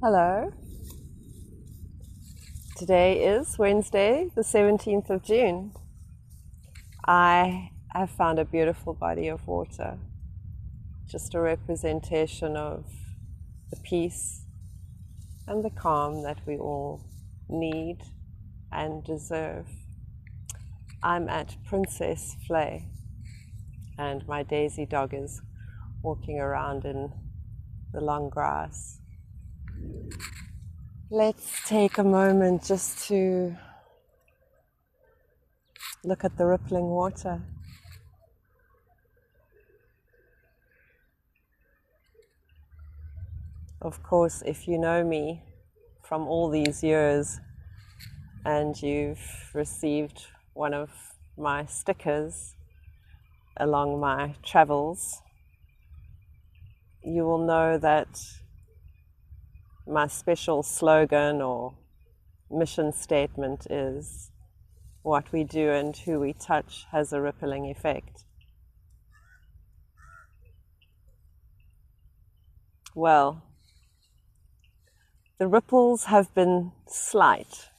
Hello. Today is Wednesday, the 17th of June. I have found a beautiful body of water, just a representation of the peace and the calm that we all need and deserve. I'm at Princess Flay, and my Daisy dog is walking around in the long grass. Let's take a moment just to look at the rippling water. Of course, if you know me from all these years and you've received one of my stickers along my travels, you will know that my special slogan or mission statement is, what we do and who we touch has a rippling effect. Well, the ripples have been slight.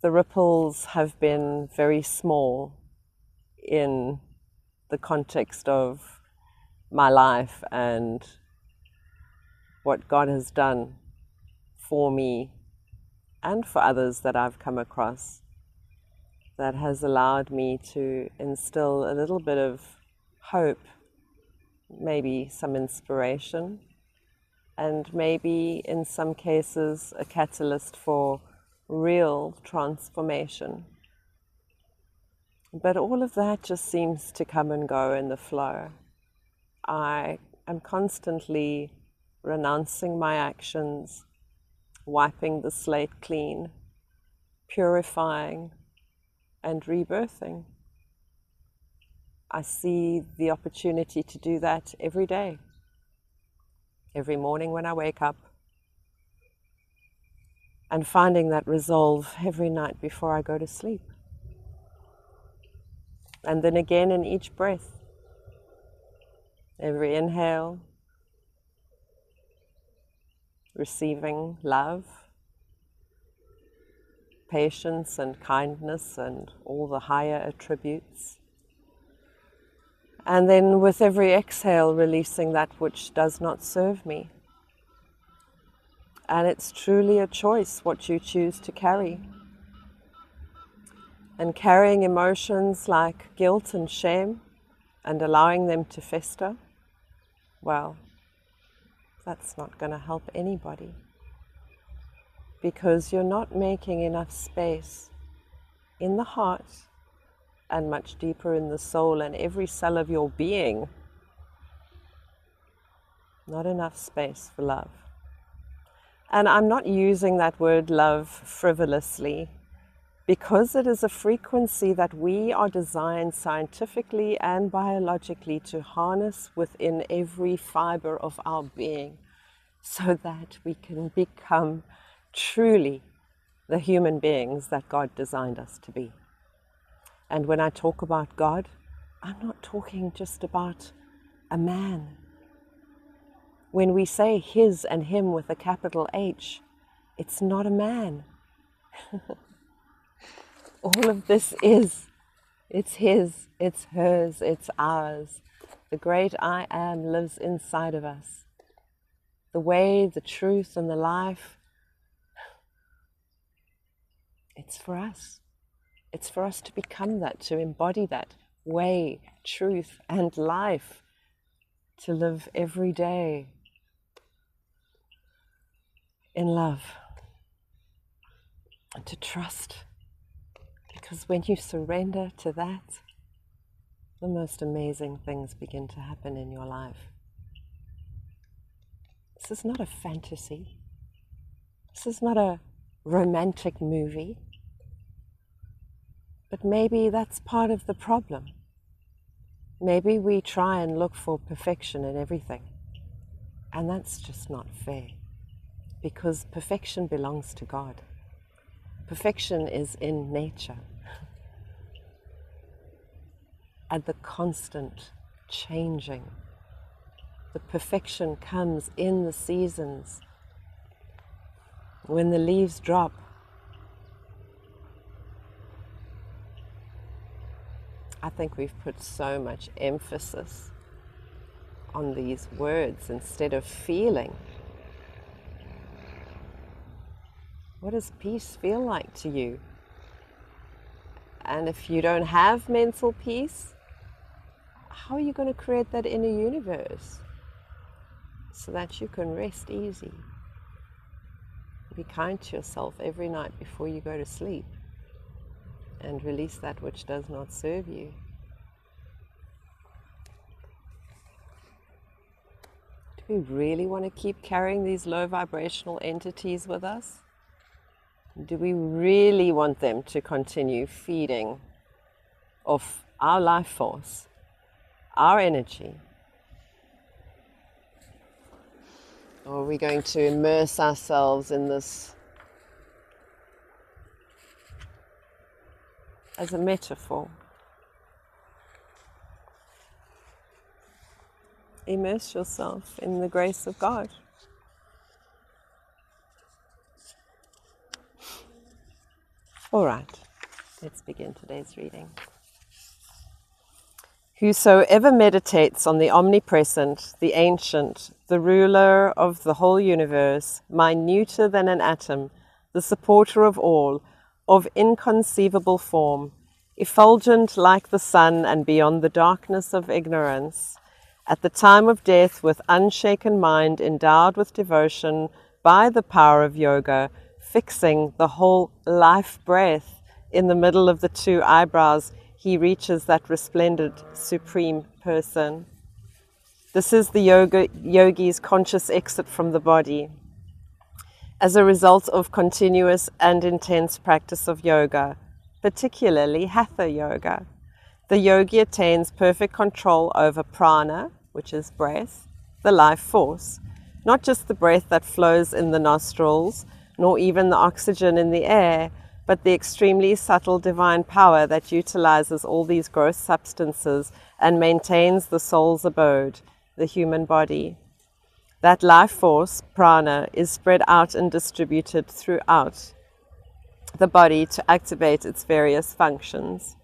The ripples have been very small in the context of my life and what God has done for me and for others that I've come across, that has allowed me to instill a little bit of hope, maybe some inspiration, and maybe in some cases a catalyst for real transformation. But all of that just seems to come and go in the flow. I am constantly renouncing my actions, wiping the slate clean, purifying and rebirthing. I see the opportunity to do that every day, every morning when I wake up, and finding that resolve every night before I go to sleep. And then again in each breath, every inhale, receiving love, patience and kindness and all the higher attributes. And then with every exhale, releasing that which does not serve me. And it's truly a choice what you choose to carry. And carrying emotions like guilt and shame and allowing them to fester, well, that's not going to help anybody, because you're not making enough space in the heart and much deeper in the soul and every cell of your being. Not enough space for love. And I'm not using that word love frivolously, because it is a frequency that we are designed scientifically and biologically to harness within every fiber of our being, so that we can become truly the human beings that God designed us to be. And when I talk about God, I'm not talking just about a man. When we say his and him with a capital H, it's not a man. All of this it's his, it's hers, it's ours. The great I am lives inside of us. The way, the truth, and the life, it's for us. It's for us to become that, to embody that way, truth, and life, to live every day in love, and to trust. Because when you surrender to that, the most amazing things begin to happen in your life. This is not a fantasy. This is not a romantic movie. But maybe that's part of the problem. Maybe we try and look for perfection in everything. And that's just not fair. Because perfection belongs to God. Perfection is in nature. And the constant changing The perfection comes in the seasons. When the leaves drop, I think we've put so much emphasis on these words instead of feeling. What does peace feel like to you? And if you don't have mental peace, how are you going to create that inner universe so that you can rest easy? Be kind to yourself every night before you go to sleep and release that which does not serve you. Do we really want to keep carrying these low vibrational entities with us? Do we really want them to continue feeding off our life force, our energy? Or are we going to immerse ourselves in this as a metaphor? Immerse yourself in the grace of God. All right, let's begin today's reading. Whosoever meditates on the omnipresent, the ancient, the ruler of the whole universe, minuter than an atom, the supporter of all, of inconceivable form, effulgent like the sun and beyond the darkness of ignorance, at the time of death with unshaken mind endowed with devotion by the power of yoga, fixing the whole life breath in the middle of the two eyebrows, he reaches that resplendent supreme person. This is the yogi's conscious exit from the body. As a result of continuous and intense practice of yoga, particularly hatha yoga, the yogi attains perfect control over prana, which is breath, the life force, not just the breath that flows in the nostrils, nor even the oxygen in the air, but the extremely subtle divine power that utilizes all these gross substances and maintains the soul's abode, the human body. That life force, prana, is spread out and distributed throughout the body to activate its various functions.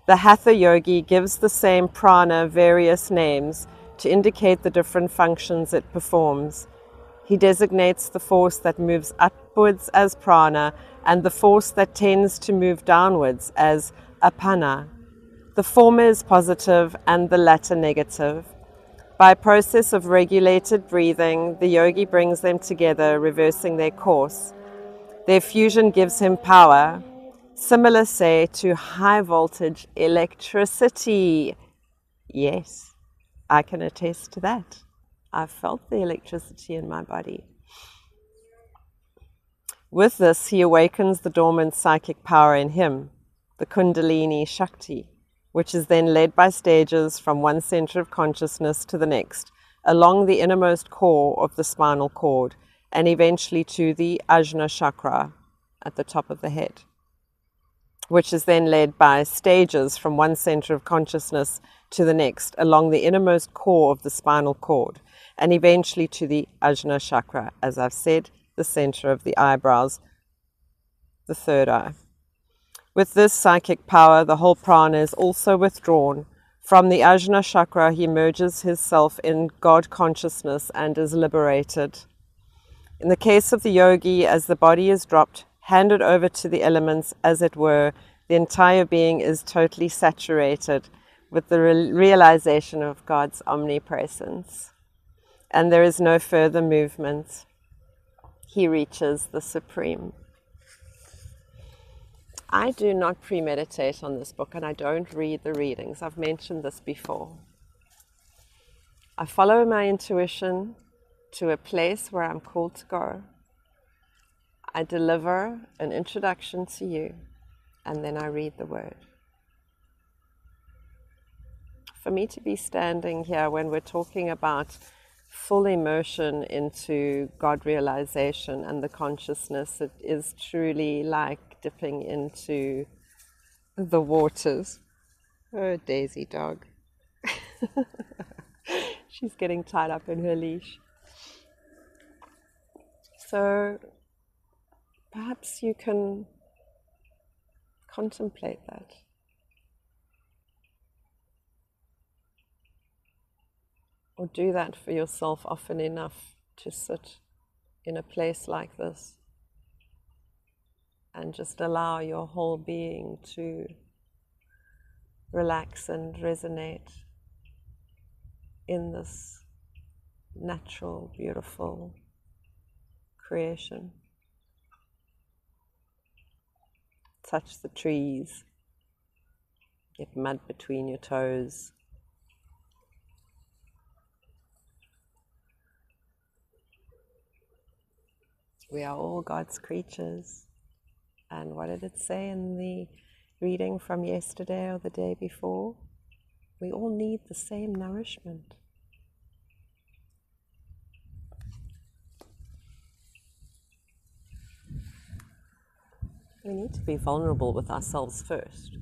The hatha yogi gives the same prana various names to indicate the different functions it performs. He designates the force that moves upwards as prana and the force that tends to move downwards as apana. The former is positive and the latter negative. By a process of regulated breathing, the yogi brings them together, reversing their course. Their fusion gives him power, similar, say, to high voltage electricity. Yes, I can attest to that. I've felt the electricity in my body. With this, he awakens the dormant psychic power in him, the Kundalini Shakti, which is then led by stages from one center of consciousness to the next, along the innermost core of the spinal cord, and eventually to the Ajna chakra at the top of the head, which is then led by stages from one center of consciousness to the next, along the innermost core of the spinal cord, and eventually to the Ajna chakra, as I've said, the center of the eyebrows, the third eye. With this psychic power, the whole prana is also withdrawn. From the Ajna chakra, he merges his self in God consciousness and is liberated. In the case of the yogi, as the body is dropped, handed over to the elements, as it were, the entire being is totally saturated with the realization of God's omnipresence. And there is no further movement. He reaches the supreme. I do not premeditate on this book, and I don't read the readings. I've mentioned this before. I follow my intuition to a place where I'm called to go. I deliver an introduction to you, and then I read the word. For me to be standing here when we're talking about full immersion into God realization and the consciousness, it is truly like dipping into the waters. Oh, Daisy dog. She's getting tied up in her leash. So perhaps you can contemplate that. Or do that for yourself often enough to sit in a place like this and just allow your whole being to relax and resonate in this natural, beautiful creation. Touch the trees, get mud between your toes. We are all God's creatures. And what did it say in the reading from yesterday or the day before? We all need the same nourishment. We need to be vulnerable with ourselves first.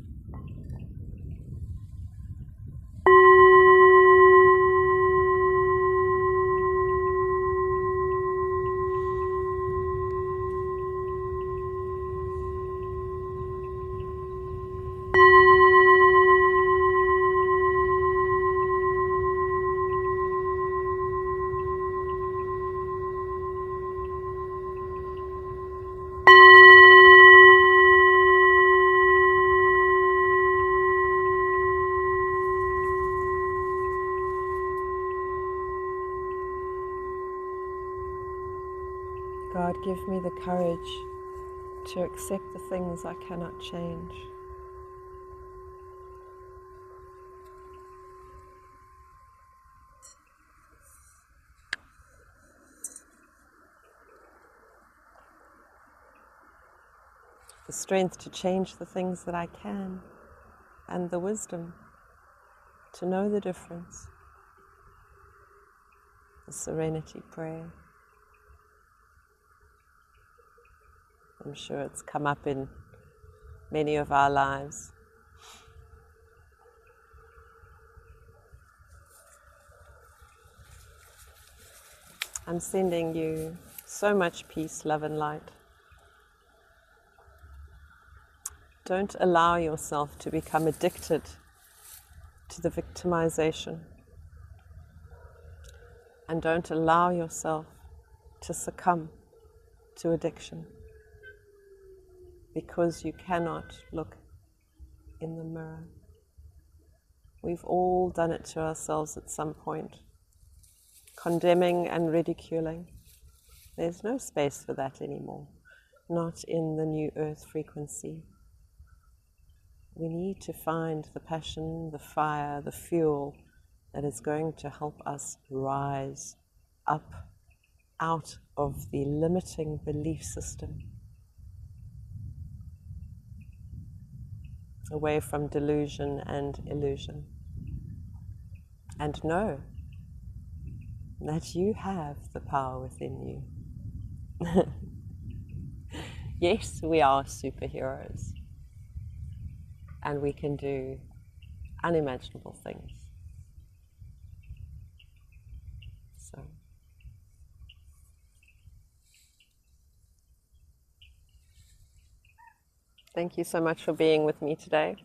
God, give me the courage to accept the things I cannot change. The strength to change the things that I can, and the wisdom to know the difference. The serenity prayer. I'm sure it's come up in many of our lives. I'm sending you so much peace, love, and light. Don't allow yourself to become addicted to the victimization. And don't allow yourself to succumb to addiction, because you cannot look in the mirror. We've all done it to ourselves at some point, condemning and ridiculing. There's no space for that anymore, not in the new earth frequency. We need to find the passion, the fire, the fuel that is going to help us rise up out of the limiting belief system, away from delusion and illusion, and know that you have the power within you. Yes, we are superheroes, and we can do unimaginable things. So, thank you so much for being with me today.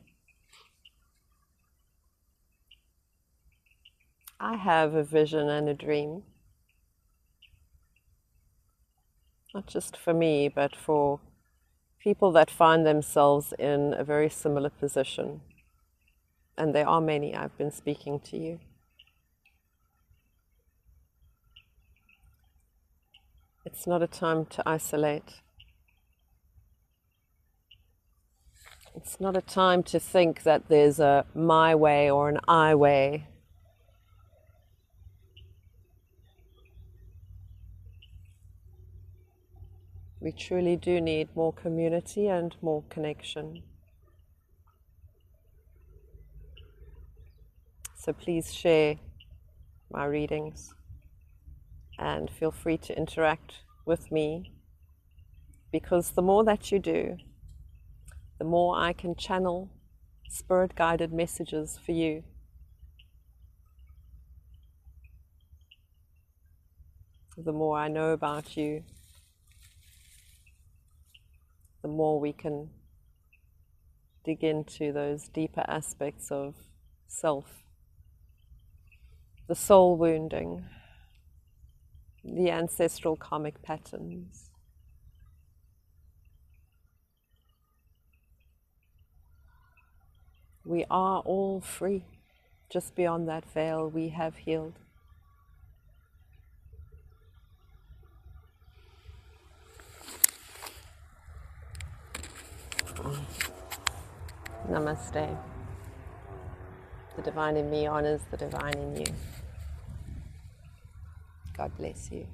I have a vision and a dream, not just for me, but for people that find themselves in a very similar position. And there are many. I've been speaking to you. It's not a time to isolate. It's not a time to think that there's a my way or an I way. We truly do need more community and more connection. So please share my readings and feel free to interact with me, because the more that you do, the more I can channel spirit-guided messages for you. The more I know about you, the more we can dig into those deeper aspects of self, the soul wounding, the ancestral karmic patterns. We are all free. Just beyond that veil, we have healed. Namaste. The divine in me honors the divine in you. God bless you.